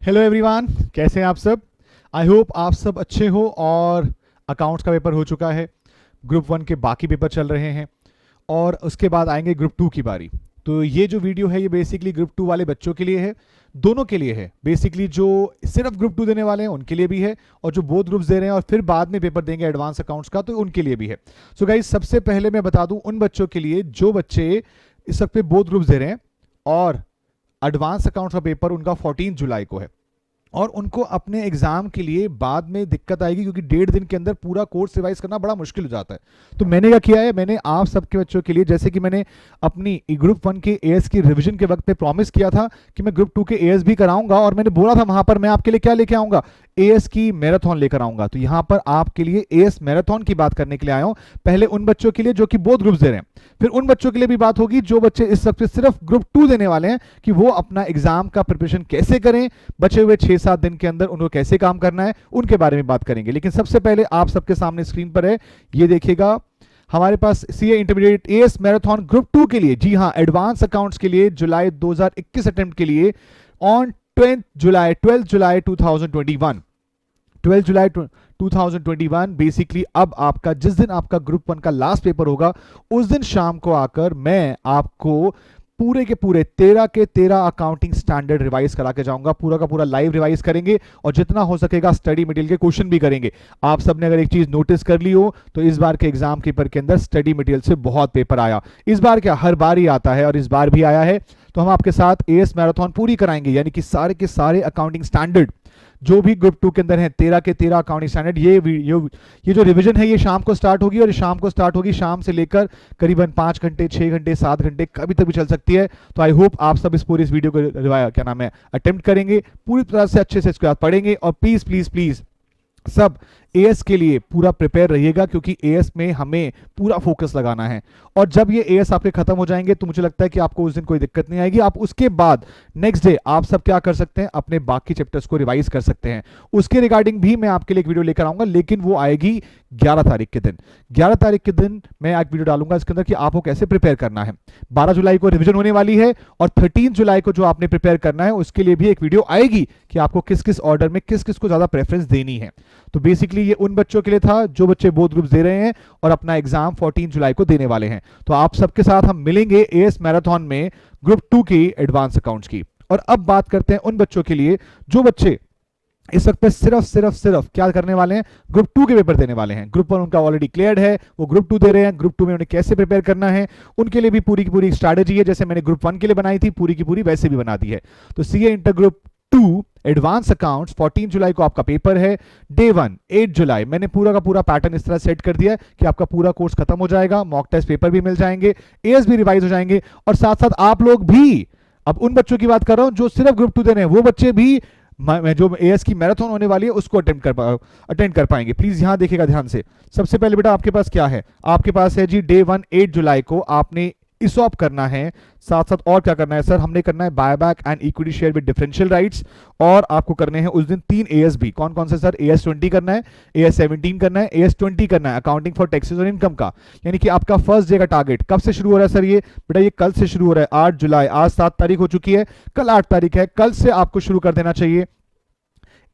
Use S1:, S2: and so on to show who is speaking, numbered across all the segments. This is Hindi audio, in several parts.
S1: हेलो एवरीवन, कैसे हैं आप सब। आई होप आप सब अच्छे हो। और अकाउंट्स का पेपर हो चुका है, ग्रुप वन के बाकी पेपर चल रहे हैं और उसके बाद आएंगे ग्रुप टू की बारी। तो ये जो वीडियो है ये बेसिकली ग्रुप टू वाले बच्चों के लिए है, दोनों के लिए है। बेसिकली जो सिर्फ ग्रुप टू देने वाले हैं उनके लिए भी है, और जो बोथ ग्रुप्स दे रहे हैं और फिर बाद में पेपर देंगे एडवांस अकाउंट्स का, तो उनके लिए भी है। सो गाइस, सबसे पहले मैं बता दूं उन बच्चों के लिए जो बच्चे इस वक्त पे बोथ ग्रुप्स दे रहे हैं और एडवांस अकाउंट्स का पेपर उनका 14 जुलाई को है, और उनको अपने एग्जाम के लिए बाद में दिक्कत आएगी क्योंकि 1.5 दिन के अंदर पूरा कोर्स रिवाइज करना बड़ा मुश्किल हो जाता है। तो मैंने क्या किया है, मैंने आप सबके बच्चों के लिए, जैसे कि मैंने अपनी ग्रुप वन के एएस की रिवीजन के वक्त पे प्रॉमिस किया था कि मैं ग्रुप टू के एएस भी कराऊंगा, और मैंने बोला था वहां पर मैं आपके लिए क्या लेके आऊंगा, एएस की मैराथन लेकर आऊंगा। तो यहां पर आपके लिए एएस मैराथन की बात करने के लिए आया हूं। पहले उन बच्चों के लिए जो कि बोथ ग्रुप्स दे रहे हैं, फिर उन बच्चों के लिए भी बात होगी जो बच्चे इस वक्त सिर्फ ग्रुप टू देने वाले हैं, कि वो अपना एग्जाम का प्रिपरेशन कैसे करें, बचे हुए 6-7 दिन के अंदर उनको कैसे काम करना है, उनके बारे में बात करेंगे। लेकिन सबसे पहले आप सबके सामने स्क्रीन पर है, ये देखिएगा हमारे पास CA intermediate AS marathon group two के लिए, जी हाँ एडवांस अकाउंट्स के लिए जुलाई 2021 अटेम्प्ट के लिए ऑन 12 जुलाई 2021, 12 जुलाई 2021 बेसिकली अब आपका जिस दिन आपका ग्रुप वन का लास्ट पेपर होगा उस दिन शाम को आकर मैं आपको पूरे के पूरे 13 के 13 अकाउंटिंग स्टैंडर्ड रिवाइज करा के जाऊंगा। पूरा का पूरा लाइव रिवाइज करेंगे और जितना हो सकेगा स्टडी मटेरियल के क्वेश्चन भी करेंगे। आप सबने अगर एक चीज नोटिस कर ली हो तो इस बार के एग्जाम पेपर के अंदर स्टडी मटेरियल से बहुत पेपर आया। इस बार क्या हर बार ही आता है और इस बार भी आया है। तो हम आपके साथ एएस मैराथन पूरी कराएंगे, यानी कि सारे के सारे अकाउंटिंग स्टैंडर्ड जो भी ग्रुप टू के अंदर है, 13 के 13 अकाउंटिंग स्टैंडर्ड। ये जो रिवीजन है ये शाम को स्टार्ट होगी, और शाम को स्टार्ट होगी शाम से लेकर करीबन 5 घंटे 6 घंटे 7 घंटे कभी तक भी चल सकती है। तो आई होप आप सब इस वीडियो को क्या नाम है अटेम्प्ट करेंगे, पूरी तरह से अच्छे से इसके बाद पढ़ेंगे। और प्लीज प्लीज प्लीज सब एएस के लिए पूरा प्रिपेयर रहिएगा, क्योंकि एएस में हमें पूरा फोकस लगाना है। और जब ये एएस आपके खत्म हो जाएंगे तो मुझे लगता है कि आपको उस दिन कोई दिक्कत नहीं आएगी। आप उसके बाद नेक्स्ट डे आप सब क्या कर सकते हैं, अपने बाकी चैप्टर्स को रिवाइज कर सकते हैं। उसके रिगार्डिंग भी मैं आपके लिए एक वीडियो लेकर आऊंगा, लेकिन वो आएगी 11 तारीख के दिन। 11 तारीख के दिन मैं एक वीडियो डालूंगा इसके अंदर कि आपको कैसे प्रिपेयर करना है। 12 जुलाई को रिविजन होने वाली है, और 13 जुलाई को जो आपने प्रिपेयर करना है उसके लिए भी एक वीडियो आएगी कि आपको किस किस ऑर्डर में किस किस को ज्यादा प्रेफरेंस देनी है। तो बेसिकली ये उन बच्चों के लिए था जो बच्चे बोथ ग्रुप्स दे रहे हैं और अपना एग्जाम 14 जुलाई को देने वाले हैं। तो आप सबके साथ हम मिलेंगे एएस मैराथन में ग्रुप टू की एडवांस अकाउंट्स की। और अब बात करते हैं उन बच्चों के लिए जो बच्चे इस वक्त पे सिर्फ क्या करने वाले हैं, ग्रुप टू के पेपर देने वाले हैं। ग्रुप वन उनका ऑलरेडी क्लियर्ड है, वो ग्रुप टू दे रहे हैं। ग्रुप टू में उन्हें कैसे प्रिपेयर करना है उनके लिए भी पूरी की पूरी स्ट्रैटेजी है, जैसे मैंने ग्रुप वन के लिए बनाई थी पूरी की पूरी वैसे भी बना दी है। तो CA inter group two advance accounts 14 जुलाई को आपका पेपर है। डे 1 8 जुलाई मैंने पूरा का पूरा पैटर्न इस तरह सेट कर दिया है कि आपका पूरा कोर्स खत्म हो जाएगा, मॉक टेस्ट पेपर भी मिल जाएंगे, एएस भी रिवाइज हो जाएंगे, और साथ साथ आप लोग भी, अब उन बच्चों की बात कर रहा हूं जो सिर्फ ग्रुप टू दे रहे हैं, वो बच्चे भी जो एएस की मैराथन होने वाली है उसको अटेंड कर पाएंगे। प्लीज यहां देखिएगा ध्यान से। सबसे पहले बेटा आपके पास क्या है, आपके पास है जी डे 1 8 जुलाई को आपने इसॉप करना है। साथ साथ और क्या करना है सर, हमने करना है buyback and equity share with differential rights, और आपको करने हैं उस दिन 3 एएस भी। कौन कौन से सर, एएस 20 करना है, एएस 17 करना है, एएस 20 करना है, अकाउंटिंग फॉर टैक्सेस और इनकम का। यानी कि आपका फर्स्ट डे का टारगेट कब से शुरू हो रहा है सर, ये बेटा ये कल से शुरू हो रहा है 8 जुलाई। आज 7 तारीख हो चुकी है, कल 8 तारीख है, कल से आपको शुरू कर देना चाहिए।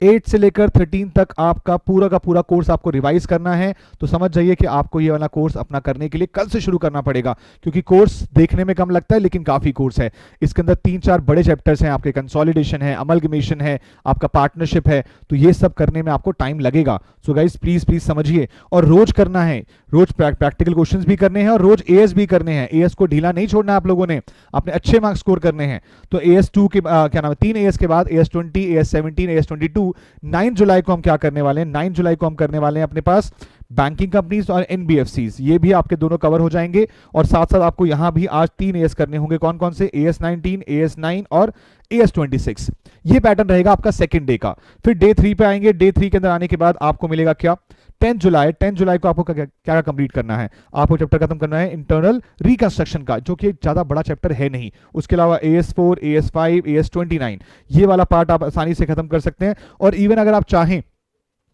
S1: 8 से लेकर 13 तक आपका पूरा का पूरा कोर्स आपको रिवाइज करना है। तो समझ जाइए कि आपको ये वाला कोर्स अपना करने के लिए कल से शुरू करना पड़ेगा, क्योंकि कोर्स देखने में कम लगता है लेकिन काफी कोर्स है। इसके अंदर 3-4 बड़े चैप्टर्स हैं, आपके कंसोलिडेशन है, अमलगमेशन है, आपका पार्टनरशिप है, तो ये सब करने में आपको टाइम लगेगा। सो गाइस प्लीज प्लीज समझिए, और रोज करना है, रोज प्रैक्टिकल क्वेश्चंस भी करने हैं और रोज एएस भी करने हैं। एएस को ढीला नहीं छोड़ना है आप लोगों ने, अपने अच्छे मार्क्स स्कोर करने हैं। तो एएस 2 के क्या नाम है 3 एएस के बाद एएस 20, एएस 17, एएस 22। 9 जुलाई को हम क्या करने वाले हैं, 9 जुलाई को हम करने वाले हैं अपने पास बैंकिंग कंपनीज और एनबीएफसीज, ये भी आपके दोनों कवर हो जाएंगे। और साथ साथ आपको यहां भी आज 3 एएस करने होंगे। कौन कौन से, एएस 19, एएस 9 और एएस 26। ये पैटर्न रहेगा आपका सेकंड डे का। फिर डे 3 पे आएंगे। डे 3 के अंदर आने के बाद आपको मिलेगा क्या, 10 जुलाई को आपको क्या कंप्लीट करना है, आपको चैप्टर खत्म करना है इंटरनल रिकंस्ट्रक्शन का, जो कि ज्यादा बड़ा चैप्टर है नहीं। उसके अलावा एएस 4, एएस 5, एएस 29, ये वाला पार्ट आप आसानी से खत्म कर सकते हैं। और इवन अगर आप चाहें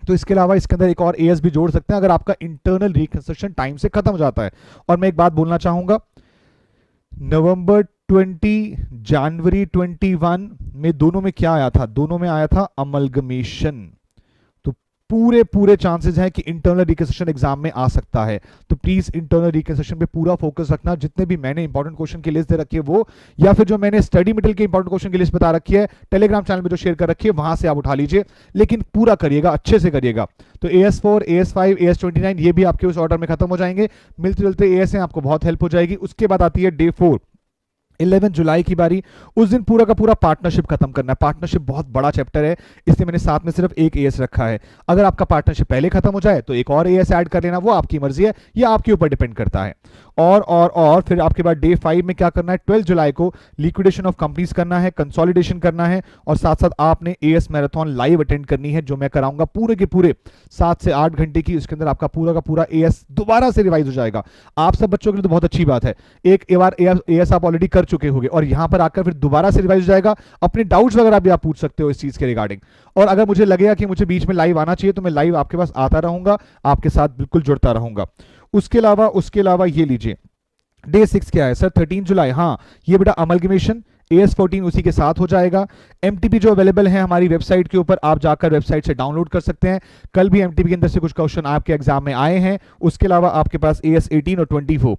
S1: तो इसके अलावा इसके अंदर एक और एएस भी जोड़ सकते हैं अगर आपका इंटरनल रिकंस्ट्रक्शन टाइम से खत्म हो जाता है। और मैं एक बात बोलना चाहूंगा, नवंबर जनवरी 21 में दोनों में क्या आया था? दोनों में आया था अमलगमेशन। तो पूरे पूरे चांसेस हैं कि इंटरनल रिकंस्ट्रक्शन एग्जाम में आ सकता है। तो प्लीज इंटरनल रिकंस्ट्रक्शन पे पूरा फोकस रखना। जितने भी मैंने इंपॉर्टेंट क्वेश्चन की लिस्ट दे रखी है वो, या फिर जो मैंने स्टडी मटेरियल के इंपॉर्टेंट क्वेश्चन की लिस्ट बता रखी है टेलीग्राम चैनल में जो शेयर कर रखी है, वहां से आप उठा लीजिए, लेकिन पूरा करिएगा, अच्छे से करिएगा। तो AS4, AS5, AS29 ये भी आपके उस ऑर्डर में खत्म हो जाएंगे। मिलते जुलते AS हैं, आपको बहुत हेल्प हो जाएगी। उसके बाद आती है डे 4, 11 जुलाई की बारी। उस दिन पूरा का पूरा पार्टनरशिप खत्म करना है। पार्टनरशिप बहुत बड़ा चैप्टर है, इसलिए मैंने साथ में सिर्फ एक AS रखा है। अगर आपका पार्टनरशिप पहले खत्म हो जाए तो एक और AS ऐड कर लेना, वो आपकी मर्जी है, ये आपके ऊपर डिपेंड करता है। और फिर आपके बाद डे 5 में क्या करना है? 12 जुलाई को लिक्विडेशन ऑफ कंपनीज करना है, कंसोलिडेशन करना है, और साथ साथ आपने AS मैराथन लाइव अटेंड करनी है, जो मैं कराऊंगा पूरे के पूरे 7 से 8 घंटे की। उसके अंदर आपका पूरा का पूरा AS दोबारा से रिवाइज हो जाएगा। आप सब बच्चों के लिए तो बहुत अच्छी बात है, एक बार AS आप ऑलरेडी कर चुके होंगे और यहां पर आकर फिर दोबारा से रिवाइज हो जाएगा। अपने डाउट्स वगैरह भी आप पूछ सकते हो इस चीज के रिगार्डिंग। और अगर मुझे लगेगा कि मुझे बीच में लाइव आना चाहिए तो मैं लाइव आपके पास आता रहूंगा, आपके साथ बिल्कुल जुड़ता रहूंगा। उसके अलावा ये लीजिए, डे 6 क्या है सर? 13 जुलाई। हाँ, ये बेटा अमलगमेशन, AS14 उसी के साथ हो जाएगा। MTP जो अवेलेबल है हमारी वेबसाइट के ऊपर, आप जाकर वेबसाइट से डाउनलोड कर सकते हैं। कल भी MTP के अंदर से कुछ क्वेश्चन आपके एग्जाम में आए हैं। उसके अलावा आपके पास AS18 और 24,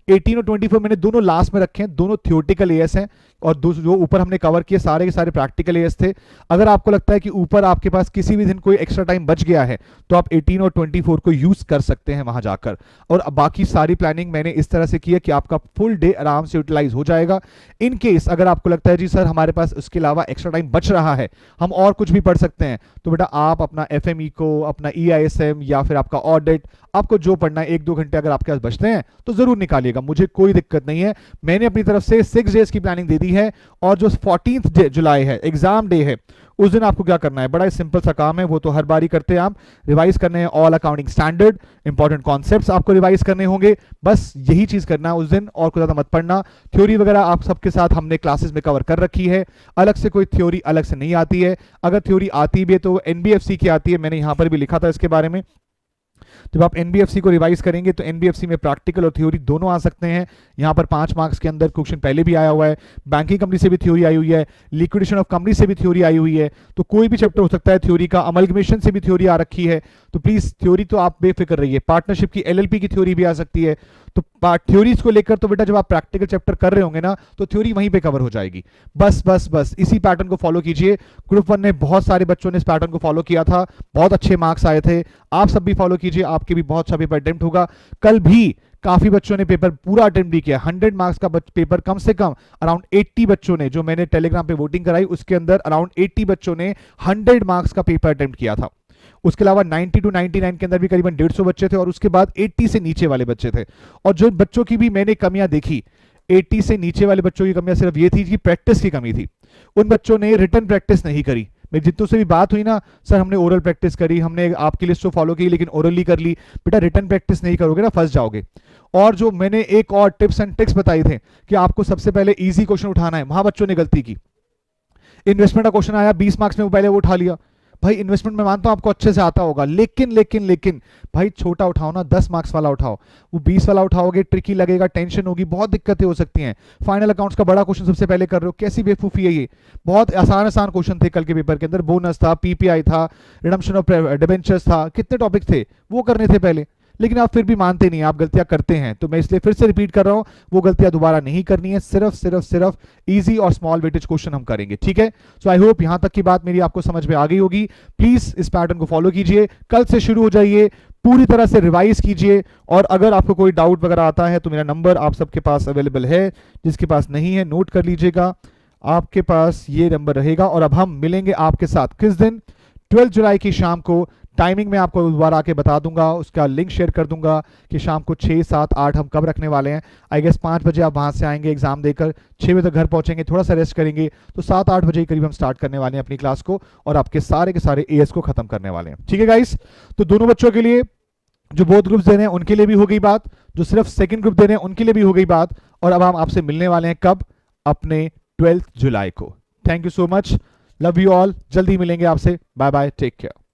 S1: 18 और 24 मैंने दोनों लास्ट में रखे हैं, दोनों थियोरेटिकल AS हैं, और जो ऊपर हमने कवर किए सारे के सारे प्रैक्टिकल AS थे। अगर आपको लगता है कि ऊपर आपके पास किसी भी दिन कोई एक्स्ट्रा टाइम बच गया है तो आप 18 और 24 को यूज कर सकते हैं वहां जाकर। और बाकी सारी प्लानिंग मैंने इस तरह से की है कि आपका फुल डे आराम से यूटिलाइज हो जाएगा। इन केस अगर आपको लगता है जी सर हमारे पास इसके अलावा एक्स्ट्रा टाइम बच रहा है, हम और कुछ भी पढ़ सकते हैं, तो बेटा आप अपना FME को, अपना EISM या फिर आपका ऑडिट, आपको जो पढ़ना है 1-2 घंटे अगर आपके पास बचते हैं तो जरूर निकालिएगा, मुझे कोई दिक्कत नहीं है। मैंने अपनी तरफ से 6 डेज की प्लानिंग दे दी है। और जो 14 जुलाई है, एग्जाम डे है, उस दिन आपको क्या करना है? बड़ा सिंपल सा काम है, वो तो हर बारी करते हैं आप। रिवाइज करने हैं all accounting standard, important concepts आपको रिवाइज करने होंगे, बस यही चीज करना है उस दिन, और कुछ ज्यादा मत पढ़ना। थ्योरी वगैरह आप सबके साथ हमने क्लासेस में कवर कर रखी है, अलग से कोई थ्योरी अलग से नहीं आती है। अगर थ्योरी आती भी है तो NBFC की आती है, मैंने यहां पर भी लिखा था इसके बारे में। जब आप NBFC को रिवाइज करेंगे तो NBFC में प्रैक्टिकल और थ्योरी दोनों आ सकते हैं। यहां पर 5 मार्क्स के अंदर क्वेश्चन पहले भी आया हुआ है, बैंकिंग कंपनी से भी थ्योरी आई हुई है, लिक्विडेशन ऑफ कंपनी से भी थ्योरी आई हुई है, तो कोई भी चैप्टर हो सकता है थ्योरी का। अमलगमेशन से भी थ्योरी आ रखी है, तो प्लीज थ्योरी तो आप बेफिक्र रहिए। पार्टनरशिप की LLP की थ्योरी भी आ सकती है। तो थ्योरीज को लेकर तो बेटा जब आप प्रैक्टिकल चैप्टर कर रहे होंगे ना तो थ्योरी वहीं पे कवर हो जाएगी। बस इसी पैटर्न को फॉलो कीजिए। ग्रुप 1 ने बहुत सारे बच्चों ने इस पैटर्न को फॉलो किया था, बहुत अच्छे मार्क्स आए थे। आप सब भी फॉलो कीजिए, आपके भी बहुत अच्छा पेपर अटेम्प्ट होगा। कल भी काफी बच्चों ने पेपर पूरा अटेम्प्ट भी किया। 100 मार्क्स का पेपर कम से कम अराउंड 80 बच्चों ने, जो मैंने टेलीग्राम पे वोटिंग कराई उसके अंदर अराउंड 80 बच्चों ने 100 मार्क्स का पेपर अटेम्प्ट किया था। उसके अलावा 90 to 99 के अंदर भी करीबन 150 बच्चे थे, और उसके बाद 80 से नीचे वाले बच्चे थे। और जो बच्चों की भी मैंने कमियां देखी, 80 से नीचे वाले बच्चों की कमियां सिर्फ ये थी कि प्रैक्टिस की कमी थी। उन बच्चों ने रिटन प्रैक्टिस नहीं करी। मेरी जितनों से भी बात हुई ना, सर हमने ओरल प्रैक्टिस करी, हमने आपकी लिस्ट को फॉलो की, लेकिन ओरली कर ली। बेटा रिटन प्रैक्टिस नहीं करोगे ना फंस जाओगे। और जो मैंने एक और टिप्स एंड ट्रिक्स बताई थे कि आपको सबसे पहले इजी क्वेश्चन उठाना है, वहां बच्चों ने गलती की। इन्वेस्टमेंट का क्वेश्चन आया 20 मार्क्स में, वो पहले वो उठा लिया। भाई इन्वेस्टमेंट में मानता हूं आपको अच्छे से आता होगा, लेकिन भाई छोटा उठाओ ना, 10 मार्क्स वाला उठाओ। वो 20 वाला उठाओगे ट्रिकी लगेगा, टेंशन होगी, बहुत दिक्कतें हो सकती हैं। फाइनल अकाउंट्स का बड़ा क्वेश्चन सबसे पहले कर रहे हो, कैसी बेवकूफी है ये। बहुत आसान क्वेश्चन थे कल के पेपर के अंदर, बोनस था, PPI था, रिडम्पशन ऑफ डिबेंचर्स था, कितने टॉपिक थे वो करने थे पहले, लेकिन आप फिर भी मानते नहीं, आप गलतियां करते हैं। तो मैं इसलिए फिर से रिपीट कर रहा हूं, वो गलतियां दोबारा नहीं करनी है, सिर्फ इजी और स्मॉल वेटेज क्वेश्चन हम करेंगे, ठीक है। सो आई होप यहां तक की बात मेरी आपको समझ में आ गई होगी। प्लीज इस पैटर्न को फॉलो कीजिए, कल से शुरू हो जाइए, पूरी तरह से रिवाइज कीजिए। और अगर आपको कोई डाउट वगैरह आता है तो मेरा नंबर आप सबके पास अवेलेबल है, जिसके पास नहीं है नोट कर लीजिएगा, आपके पास ये नंबर रहेगा। और अब हम मिलेंगे आपके साथ किस दिन? 12 जुलाई की शाम को। टाइमिंग में आपको दोबारा आके बता दूंगा, उसका लिंक शेयर कर दूंगा कि शाम को 6, 7, 8 हम कब रखने वाले हैं। आई गेस 5 बजे आप वहां से आएंगे एग्जाम देकर, 6 बजे तक घर पहुंचेंगे, थोड़ा सा रेस्ट करेंगे, तो 7-8 बजे करीब हम स्टार्ट करने वाले हैं अपनी क्लास को, और आपके सारे के सारे AS को खत्म करने वाले हैं, ठीक है गाइस। तो दोनों बच्चों के लिए, जो बोथ ग्रुप्स दे रहे हैं उनके लिए भी हो गई बात, जो सिर्फ सेकंड ग्रुप दे रहे हैं उनके लिए भी हो गई बात। और अब हम आपसे मिलने वाले हैं कब? अपने 12 जुलाई को। Thank you so much, love you all, जल्दी मिलेंगे आपसे, बाय बाय, टेक केयर।